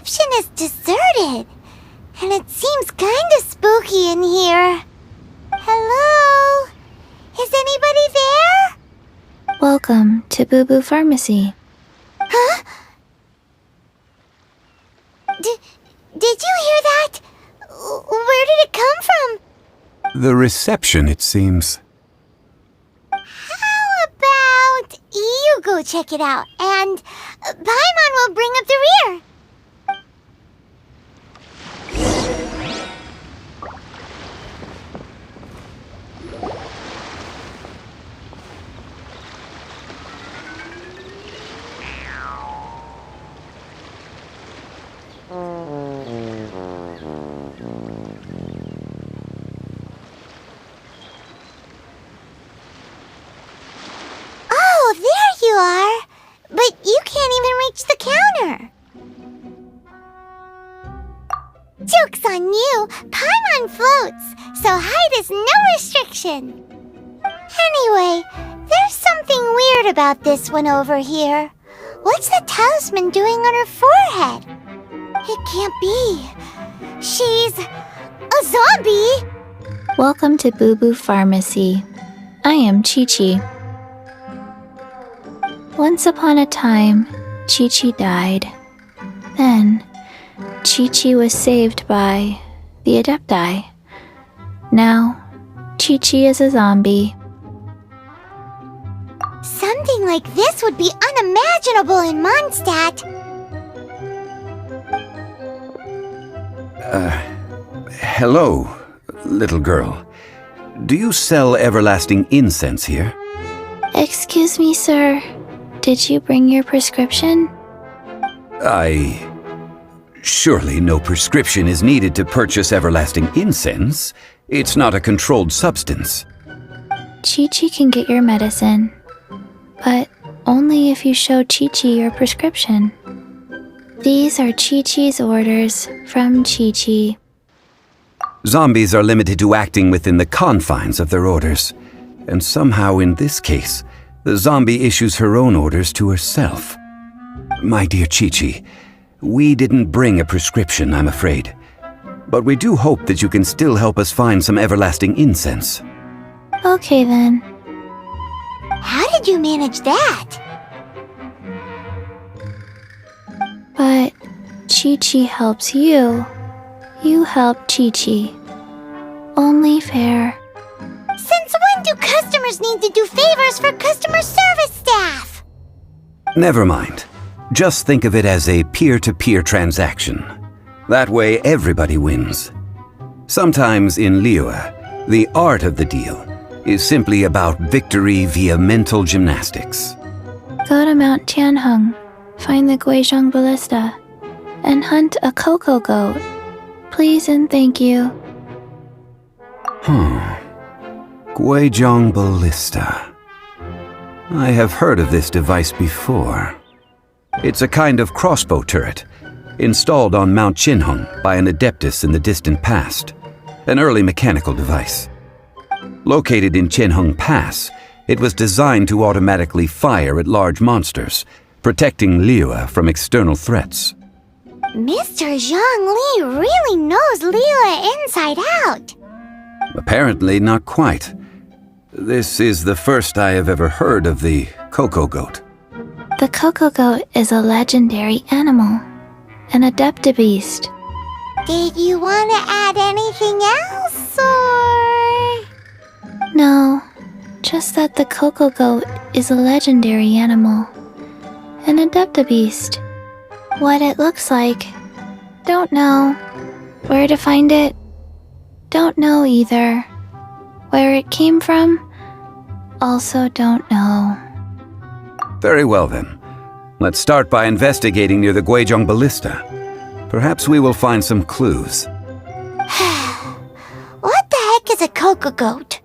reception is deserted. And it seems kinda spooky in here. Hello? Is anybody there? Welcome to Boo Boo Pharmacy. Huh? Did you hear that? Where did it come from? The reception, it seems. How about you go check it out, and Paimon will bring up the rear. Oh, there you are! But you can't even reach the counter! Joke's on you! Paimon floats, so height is no restriction! Anyway, there's something weird about this one over here. What's the talisman doing on her forehead? It can't be. She's a zombie! Welcome to Boo Boo Pharmacy. I am Chi-Chi. Once upon a time, Chi-Chi died. Then, Chi-Chi was saved by the Adepti. Now, Chi-Chi is a zombie. Something like this would be unimaginable in Mondstadt. Hello, little girl. Do you sell everlasting incense here? Excuse me, sir. Did you bring your prescription? Surely no prescription is needed to purchase everlasting incense. It's not a controlled substance. Chi-Chi can get your medicine, but only if you show Chi-Chi your prescription. These are Chi-Chi's orders from Chi-Chi. Zombies are limited to acting within the confines of their orders. And somehow in this case, the zombie issues her own orders to herself. My dear Chi-Chi, we didn't bring a prescription, I'm afraid. But we do hope that you can still help us find some everlasting incense. Okay then. How did you manage that? But Chi-Chi helps you. You help Chi-Chi. Only fair. Since when do customers need to do favors for customer service staff? Never mind. Just think of it as a peer-to-peer transaction. That way everybody wins. Sometimes in Liyue, the art of the deal is simply about victory via mental gymnastics. Go to Mount Tianheng, find the Guizhong Ballista, and hunt a cocoa goat. Please and thank you. Guizhong Ballista. I have heard of this device before. It's a kind of crossbow turret, installed on Mount Tianheng by an adeptus in the distant past, an early mechanical device. Located in Tianheng Pass, it was designed to automatically fire at large monsters, protecting Liyue from external threats. Mr. Zhang Li really knows Liyue inside out. Apparently not quite. This is the first I have ever heard of the cocoa goat. The cocoa goat is a legendary animal, an adeptibeast. Did you want to add anything else, or...? No, just that the cocoa goat is a legendary animal, an adeptibeast. What it looks like, don't know. Where to find it, don't know either. Where it came from, also don't know. Very well then. Let's start by investigating near the Guizhong Ballista. Perhaps we will find some clues. What the heck is a cocoa goat?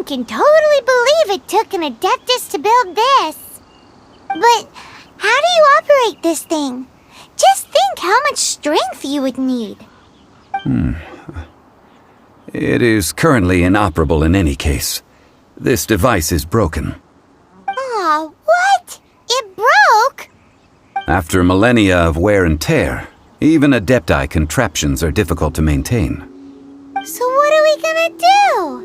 can totally believe it took an Adeptus to build this. But how do you operate this thing? Just think how much strength you would need. It is currently inoperable in any case. This device is broken. Aw, what? It broke? After millennia of wear and tear, even Adepti contraptions are difficult to maintain. So what are we gonna do?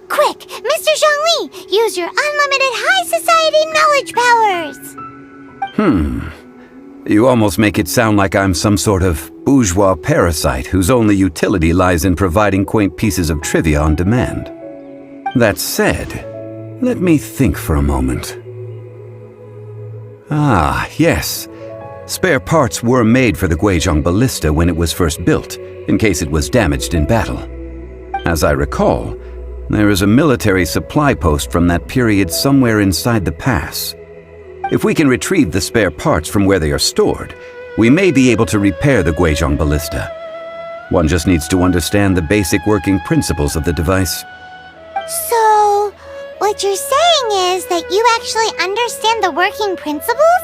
Quick, Mr. Zhongli, use your unlimited high society knowledge powers! You almost make it sound like I'm some sort of bourgeois parasite whose only utility lies in providing quaint pieces of trivia on demand. That said, let me think for a moment. Ah, yes. Spare parts were made for the Guizhong Ballista when it was first built, in case it was damaged in battle. As I recall, there is a military supply post from that period somewhere inside the pass. If we can retrieve the spare parts from where they are stored, we may be able to repair the Guizhong Ballista. One just needs to understand the basic working principles of the device. So, what you're saying is that you actually understand the working principles?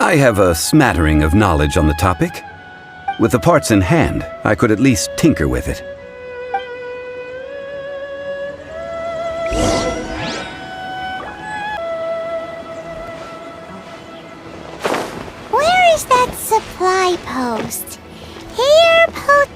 I have a smattering of knowledge on the topic. With the parts in hand, I could at least tinker with it. Where is that supply post? Here, post.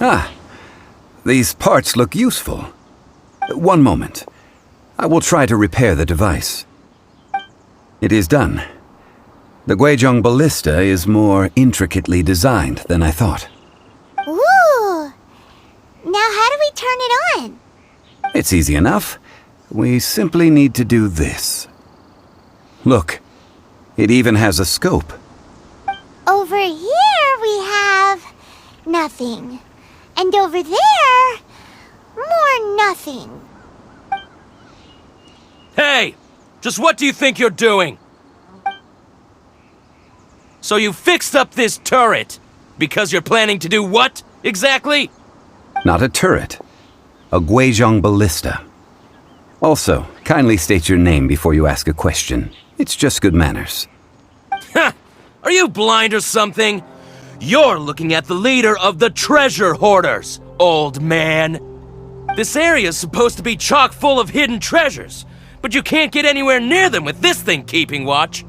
Ah, these parts look useful. One moment. I will try to repair the device. It is done. The Guizhong Ballista is more intricately designed than I thought. Ooh! Now how do we turn it on? It's easy enough. We simply need to do this. Look, it even has a scope. Over here we have nothing. And over there, more nothing. Hey! Just what do you think you're doing? So you fixed up this turret because you're planning to do what, exactly? Not a turret. A Guizhong Ballista. Also, kindly state your name before you ask a question. It's just good manners. Ha! Are you blind or something? You're looking at the leader of the treasure hoarders, old man. This area's supposed to be chock full of hidden treasures, but you can't get anywhere near them with this thing keeping watch.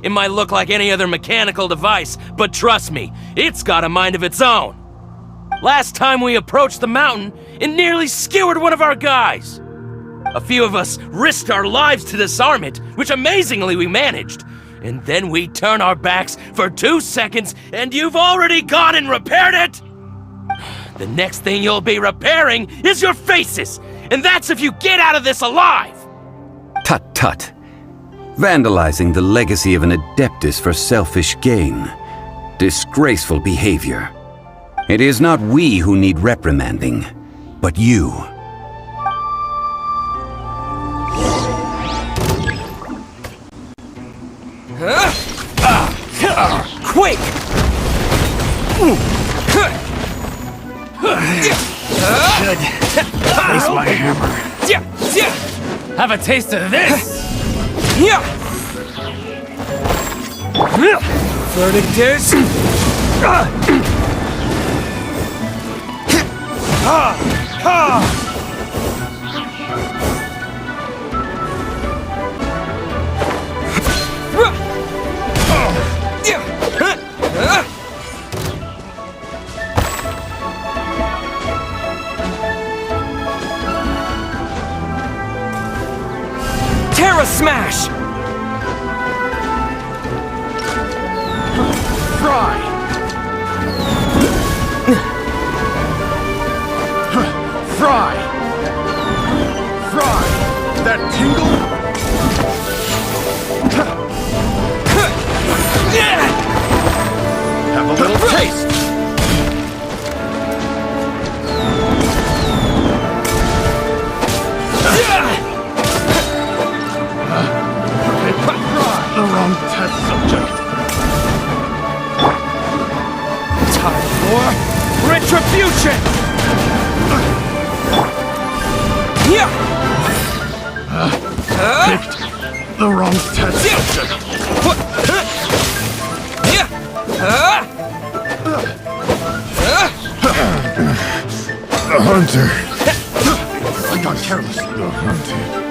It might look like any other mechanical device, but trust me, it's got a mind of its own. Last time we approached the mountain, it nearly skewered one of our guys. A few of us risked our lives to disarm it, which amazingly we managed. And then we turn our backs for 2 seconds, and you've already gone and repaired it! The next thing you'll be repairing is your faces, and that's if you get out of this alive! Tut tut. Vandalizing the legacy of an Adeptus for selfish gain. Disgraceful behavior. It is not we who need reprimanding, but you. Quick! Good. Place my hammer. Have a taste of this! Verdict is... Terra Smash! Fry! Fry! the wrong test subject. Time for retribution! Picked the wrong test subject. The hunter. I got careless. The hunted.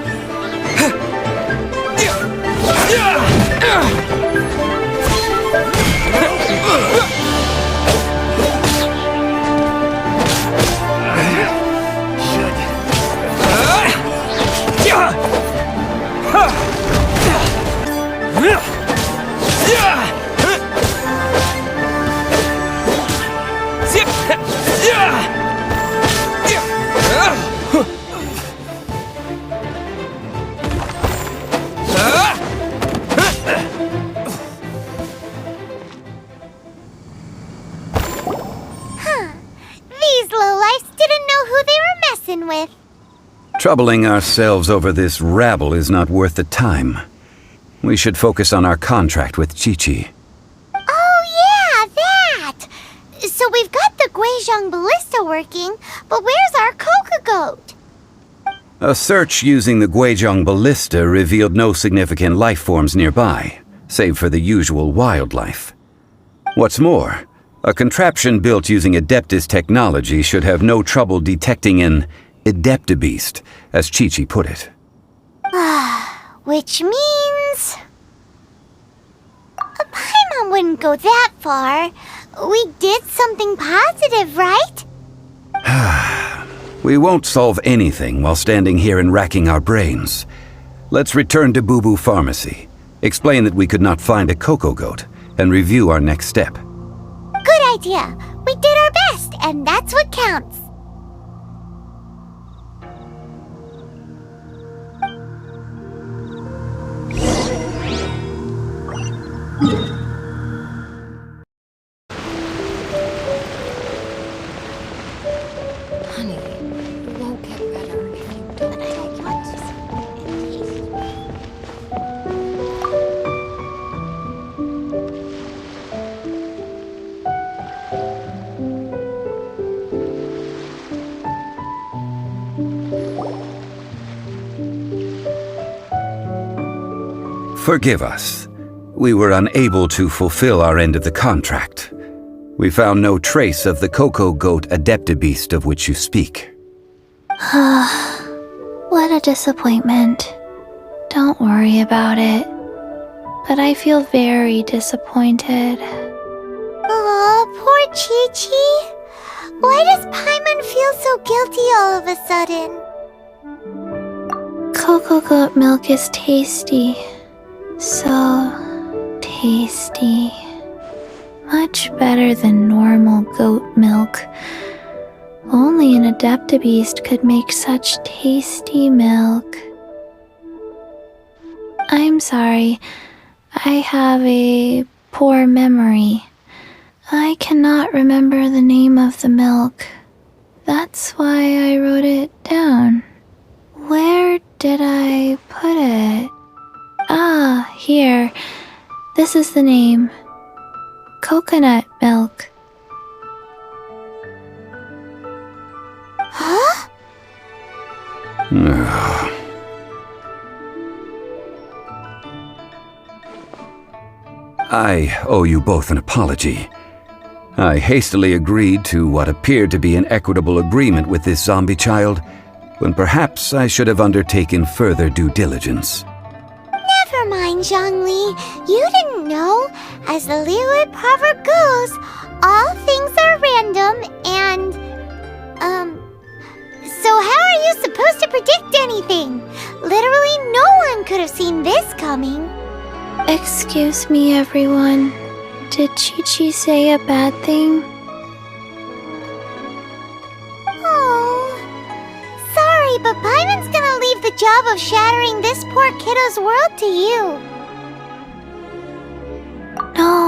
These lowlifes didn't know who they were messing with. Troubling ourselves over this rabble is not worth the time. We should focus on our contract with Chi-Chi. Oh yeah, that! So we've got the Guizhong Ballista working, but where's our Coca Goat? A search using the Guizhong Ballista revealed no significant life forms nearby, save for the usual wildlife. What's more, a contraption built using Adeptus technology should have no trouble detecting an Adeptabeast, as Chi-Chi put it. Which means... Paimon wouldn't go that far. We did something positive, right? We won't solve anything while standing here and racking our brains. Let's return to Boo Boo Pharmacy, explain that we could not find a Coco Goat, and review our next step. Good idea. We did our best, and that's what counts. Honey, it won't get better if you don't take Forgive us. We were unable to fulfill our end of the contract. We found no trace of the Coco Goat Adeptabeast of which you speak. What a disappointment. Don't worry about it. But I feel very disappointed. Aw, poor Chi-Chi. Why does Paimon feel so guilty all of a sudden? Coco Goat milk is tasty. So tasty. Much better than normal goat milk. Only an Adeptabeast could make such tasty milk. I'm sorry. I have a poor memory. I cannot remember the name of the milk. That's why I wrote it down. Where did I put it? Ah, here. This is the name. Coconut milk. Huh? I owe you both an apology. I hastily agreed to what appeared to be an equitable agreement with this zombie child, when perhaps I should have undertaken further due diligence. Never mind, Zhongli. You didn't know. As the Liyue proverb goes, all things are random and... So how are you supposed to predict anything? Literally no one could have seen this coming. Excuse me, everyone. Did Chi-Chi say a bad thing? Oh, sorry, but Paimon's gonna leave the job of shattering this poor kiddo's world to you. No.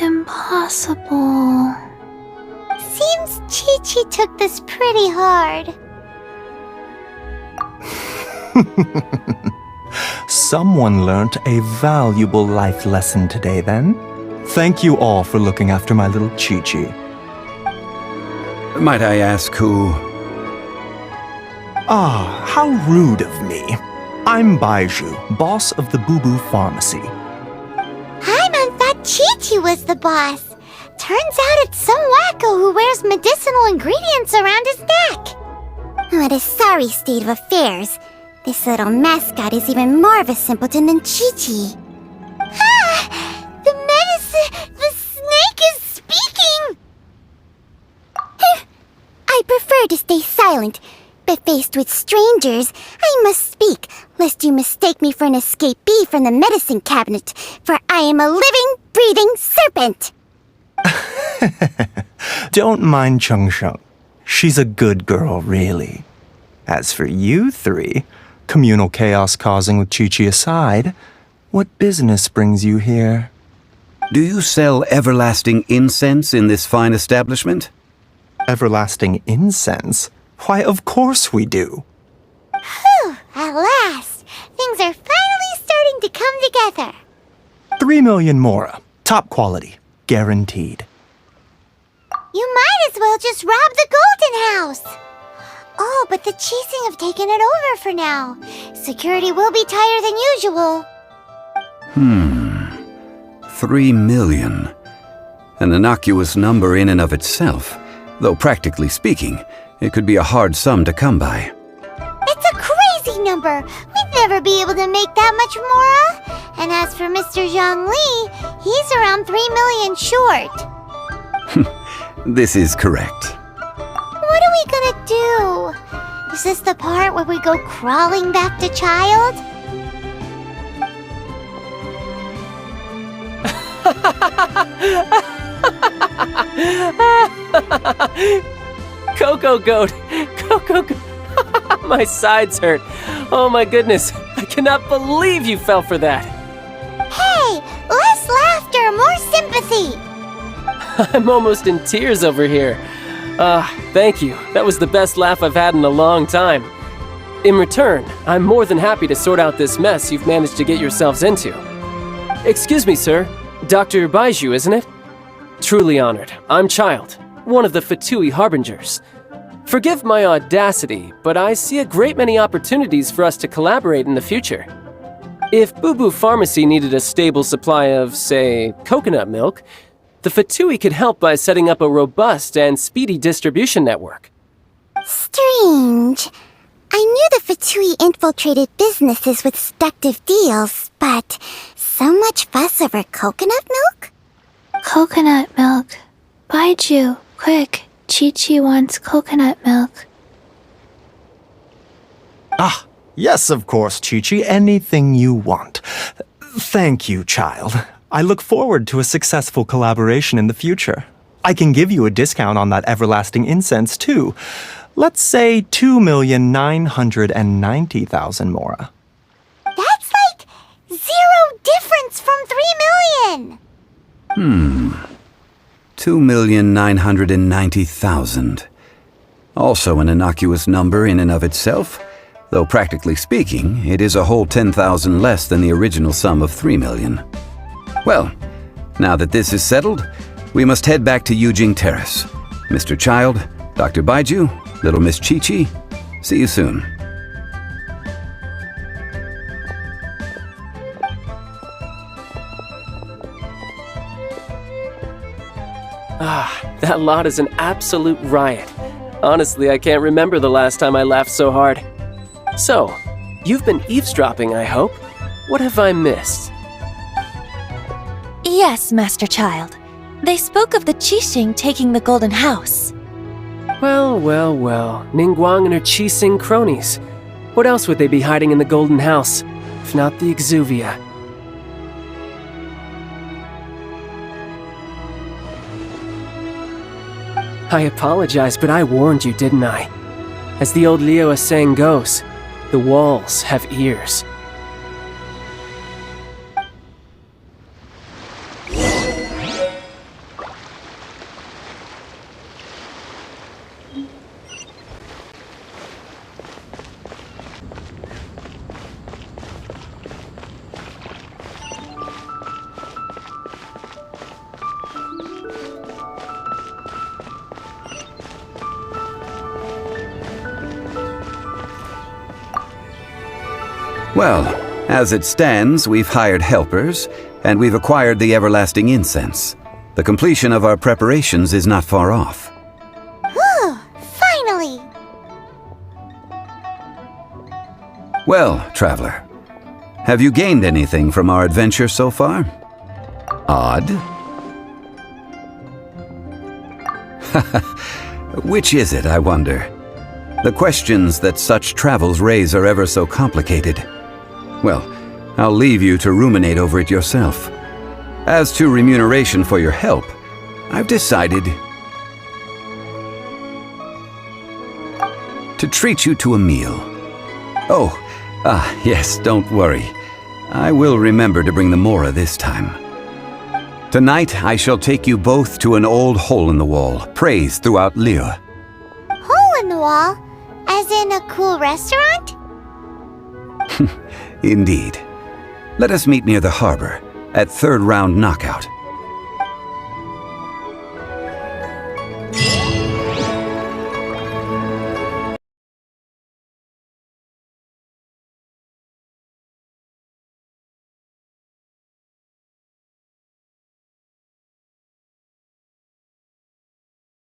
Impossible. Seems Chi-Chi took this pretty hard. Someone learnt a valuable life lesson today, then. Thank you all for looking after my little Chi-Chi. Might I ask who? Ah, how rude of me. I'm Baiju, boss of the Boo Boo Pharmacy. Paimon thought Chi-Chi was the boss. Turns out it's some wacko who wears medicinal ingredients around his neck. What a sorry state of affairs. This little mascot is even more of a simpleton than Chi-Chi. Ah! The snake is speaking! I prefer to stay silent, but faced with strangers, I must speak, lest you mistake me for an escapee from the medicine cabinet, for I am a living, breathing serpent! Don't mind Chung Sheng. She's a good girl, really. As for you three, communal chaos causing with Chi-Chi aside, what business brings you here? Do you sell everlasting incense in this fine establishment? Everlasting incense? Why, of course we do. Whew, at last! Things are finally starting to come together. 3 million mora. Top quality. Guaranteed. You might as well just rob the Golden House! Oh, but the chasing have taken it over for now. Security will be tighter than usual. 3 million. An innocuous number in and of itself, though practically speaking, it could be a hard sum to come by. It's a crazy number! We'd never be able to make that much mora. And as for Mr. Zhang Li, he's around 3 million short. This is correct. What are we gonna do? Is this the part where we go crawling back to child? Coco Goat! Coco Goat! My sides hurt. Oh my goodness. I cannot believe you fell for that. Hey, less laughter, more sympathy! I'm almost in tears over here. Thank you. That was the best laugh I've had in a long time. In return, I'm more than happy to sort out this mess you've managed to get yourselves into. Excuse me, sir. Dr. Baiju, isn't it? Truly honored. I'm Child, one of the Fatui Harbingers. Forgive my audacity, but I see a great many opportunities for us to collaborate in the future. If Boo Boo Pharmacy needed a stable supply of, say, coconut milk, the Fatui could help by setting up a robust and speedy distribution network. Strange. I knew the Fatui infiltrated businesses with seductive deals, but so much fuss over coconut milk? Coconut milk. Baiju, quick. Chi-Chi wants coconut milk. Ah, yes, of course, Chi-Chi. Anything you want. Thank you, child. I look forward to a successful collaboration in the future. I can give you a discount on that everlasting incense, too. Let's say 2,990,000 mora. That's like 0 difference from 3 million! 2,990,000. Also an innocuous number in and of itself, though practically speaking, it is a whole 10,000 less than the original sum of 3 million. Well, now that this is settled, we must head back to Yujing Terrace. Mr. Child, Dr. Baiju, little Miss Chi-Chi, see you soon. That lot is an absolute riot. Honestly, I can't remember the last time I laughed so hard. So, you've been eavesdropping, I hope? What have I missed? Yes, Master Child. They spoke of the Qixing taking the Golden House. Well, well, well. Ningguang and her Qixing cronies. What else would they be hiding in the Golden House, if not the Exuvia? I apologize, but I warned you, didn't I? As the old Liyue saying goes, the walls have ears. Well, as it stands, we've hired helpers, and we've acquired the everlasting incense. The completion of our preparations is not far off. Whew, finally! Well, traveler, have you gained anything from our adventure so far? Odd. Which is it, I wonder? The questions that such travels raise are ever so complicated. Well, I'll leave you to ruminate over it yourself. As to remuneration for your help, I've decided to treat you to a meal. Oh, yes, don't worry. I will remember to bring the Mora this time. Tonight, I shall take you both to an old hole-in-the-wall, praised throughout Liyue. Hole in the wall? As in a cool restaurant? Indeed. Let us meet near the harbor, at third round knockout.